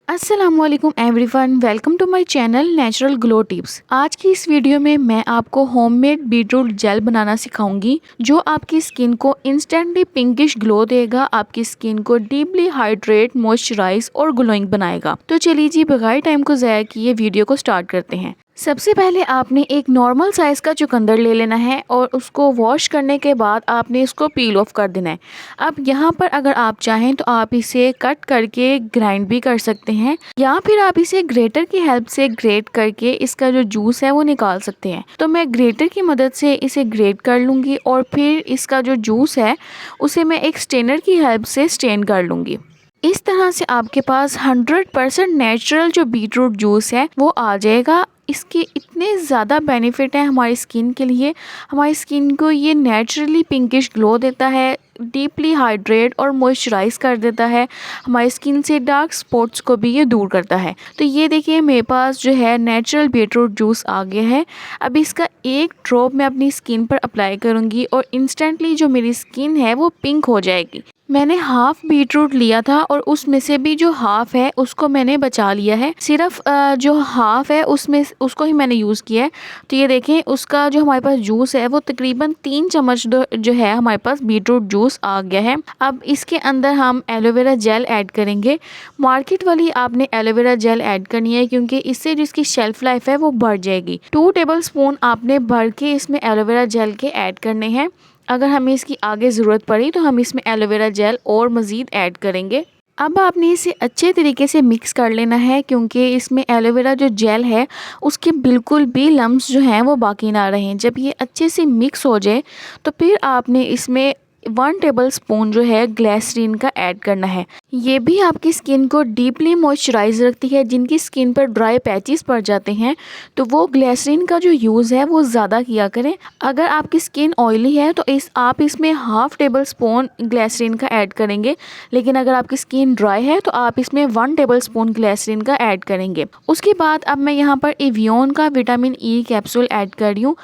अस्सलामुअलैकुम everyone, welcome to my channel natural glow tips. आज की इस वीडियो में मैं आपको होममेड बीटरूट जेल बनाना सिखाऊंगी जो आपकी स्किन को इंस्टेंटली पिंकिश ग्लो देगा, आपकी स्किन को डीपली हाइड्रेट, मॉइस्चराइज और ग्लोइंग बनाएगा। तो चलिए जी, बगैर टाइम को ज़ाया किए वीडियो को स्टार्ट करते हैं। सबसे पहले आपने एक नॉर्मल साइज़ का चुकंदर ले लेना है और उसको वॉश करने के बाद आपने इसको पील ऑफ कर देना है। अब यहाँ पर अगर आप चाहें तो आप इसे कट करके ग्राइंड भी कर सकते हैं या फिर आप इसे ग्रेटर की हेल्प से ग्रेट करके इसका जो जूस है वो निकाल सकते हैं। तो मैं ग्रेटर की मदद से इसे ग्रेट कर लूँगी और फिर इसका जो जूस है उसे मैं एक स्ट्रेनर की हेल्प से स्ट्रेन कर लूँगी। इस तरह से आपके पास 100% नेचुरल जो बीटरूट जूस है वो आ जाएगा। इसके इतने ज़्यादा बेनिफिट हैं हमारी स्किन के लिए। हमारी स्किन को ये नेचुरली पिंकिश ग्लो देता है, डीपली हाइड्रेट और मॉइस्चराइज कर देता है। हमारी स्किन से डार्क स्पॉट्स को भी ये दूर करता है। तो ये देखिए, मेरे पास जो है नेचुरल बीटरूट जूस आ गया है। अब इसका एक ड्रॉप मैं अपनी स्किन पर अप्लाई करूँगी और इंस्टेंटली जो मेरी स्किन है वो पिंक हो जाएगी। मैंने हाफ बीटरूट लिया था और उसमें से भी जो हाफ है उसको मैंने बचा लिया है। सिर्फ जो हाफ है उसको ही मैंने यूज़ किया है। तो ये देखें, उसका जो हमारे पास जूस है वो तकरीबन 3 चम्मच जो है हमारे पास बीटरूट जूस आ गया है। अब इसके अंदर हम एलोवेरा जेल ऐड करेंगे। मार्केट वाली आपने एलोवेरा जेल ऐड करनी है क्योंकि इससे जिसकी शेल्फ लाइफ है वो बढ़ जाएगी। 2 टेबल स्पून आपने भर के इसमें एलोवेरा जेल के ऐड करने हैं। अगर हमें इसकी आगे ज़रूरत पड़ी तो हम इसमें एलोवेरा जेल और मज़ीद ऐड करेंगे। अब आपने इसे अच्छे तरीके से मिक्स कर लेना है क्योंकि इसमें एलोवेरा जो जेल है उसके बिल्कुल भी लम्स जो हैं वो बाकी ना रहें। जब ये अच्छे से मिक्स हो जाए तो फिर आपने इसमें 1 टेबल स्पून जो है ग्लिसरीन का ऐड करना है। ये भी आपकी स्किन को डीपली मॉइस्चराइज रखती है। जिनकी स्किन पर ड्राई पैचेस पड़ जाते हैं तो वो ग्लिसरीन का जो यूज़ है वो ज़्यादा किया करें। अगर आपकी स्किन ऑयली है तो आप इसमें हाफ टेबल स्पून ग्लिसरीन का ऐड करेंगे, लेकिन अगर आपकी स्किन ड्राई है तो आप इसमें 1 टेबल स्पून ग्लिसरीन का ऐड करेंगे। उसके बाद अब मैं यहाँ पर एवियन का विटामिन ई कैप्सूल ऐड कर रही हूँ।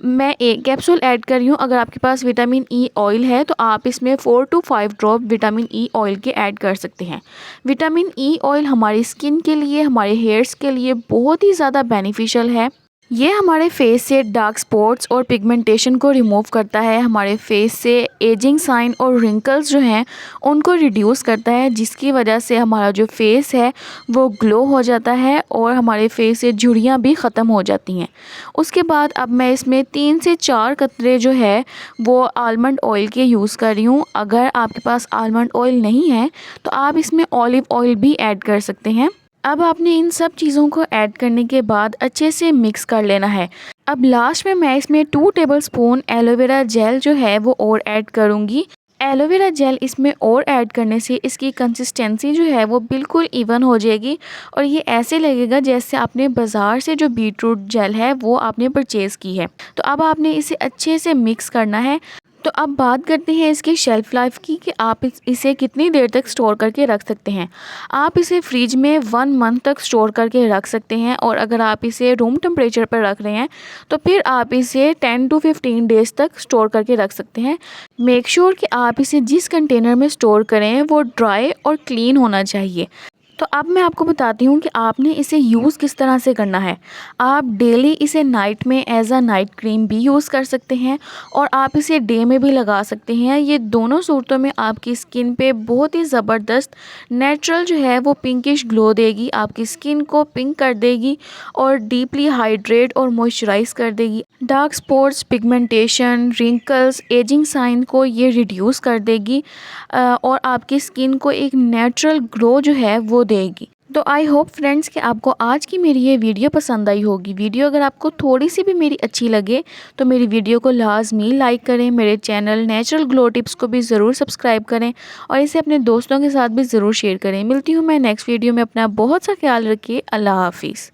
मैं एक कैप्सूल ऐड कर रही हूँ। अगर आपके पास विटामिन ई ऑयल है तो आप इसमें 4 to 5 drop vitamin E oil के ऐड कर सकते हैं। विटामिन ई ऑयल हमारी स्किन के लिए, हमारे हेयर्स के लिए बहुत ही ज़्यादा बेनिफिशियल है। ये हमारे फेस से डार्क स्पॉट्स और पिगमेंटेशन को रिमूव करता है। हमारे फेस से एजिंग साइन और रिंकल्स जो हैं उनको रिड्यूस करता है, जिसकी वजह से हमारा जो फेस है वो ग्लो हो जाता है और हमारे फेस से झुर्रियाँ भी ख़त्म हो जाती हैं। उसके बाद अब मैं इसमें 3 से 4 कतरे जो है वो आलमंड ऑयल के यूज़ कर रही हूँ। अगर आपके पास आलमंड ऑयल नहीं है तो आप इसमें ऑलिव ऑयल भी ऐड कर सकते हैं। अब आपने इन सब चीज़ों को ऐड करने के बाद अच्छे से मिक्स कर लेना है। अब लास्ट में मैं इसमें 2 टेबल स्पून एलोवेरा जेल जो है वो और ऐड करूँगी। एलोवेरा जेल इसमें और ऐड करने से इसकी कंसिस्टेंसी जो है वो बिल्कुल इवन हो जाएगी और ये ऐसे लगेगा जैसे आपने बाज़ार से जो बीटरूट जेल है वो आपने परचेज़ की है। तो अब आपने इसे अच्छे से मिक्स करना है। तो अब बात करते हैं इसकी शेल्फ़ लाइफ की कि आप इसे कितनी देर तक स्टोर करके रख सकते हैं। आप इसे फ्रिज में 1 मंथ तक स्टोर करके रख सकते हैं और अगर आप इसे रूम टेम्परेचर पर रख रहे हैं तो फिर आप इसे 10 to 15 डेज़ तक स्टोर करके रख सकते हैं। मेक श्योर कि आप इसे जिस कंटेनर में स्टोर करें वो ड्राई और क्लीन होना चाहिए। तो अब मैं आपको बताती हूँ कि आपने इसे यूज़ किस तरह से करना है। आप डेली इसे नाइट में एज अ नाइट क्रीम भी यूज़ कर सकते हैं और आप इसे डे में भी लगा सकते हैं। ये दोनों सूरतों में आपकी स्किन पे बहुत ही ज़बरदस्त नेचुरल जो है वो पिंकिश ग्लो देगी, आपकी स्किन को पिंक कर देगी और डीपली हाइड्रेट और मॉइस्चराइज कर देगी। Dark spots, pigmentation, wrinkles, ageing sign को ये रिड्यूस कर देगी और आपकी स्किन को एक नेचुरल ग्लो जो है वो देगी। तो आई होप फ्रेंड्स कि आपको आज की मेरी ये वीडियो पसंद आई होगी। वीडियो अगर आपको थोड़ी सी भी मेरी अच्छी लगे तो मेरी वीडियो को लाजमी लाइक करें, मेरे चैनल नेचुरल ग्लो टिप्स को भी ज़रूर सब्सक्राइब करें और इसे अपने दोस्तों के साथ भी ज़रूर शेयर करें। मिलती हूँ मैं नेक्स्ट वीडियो में। अपना बहुत सा ख्याल रखिए। अल्लाह हाफिज़।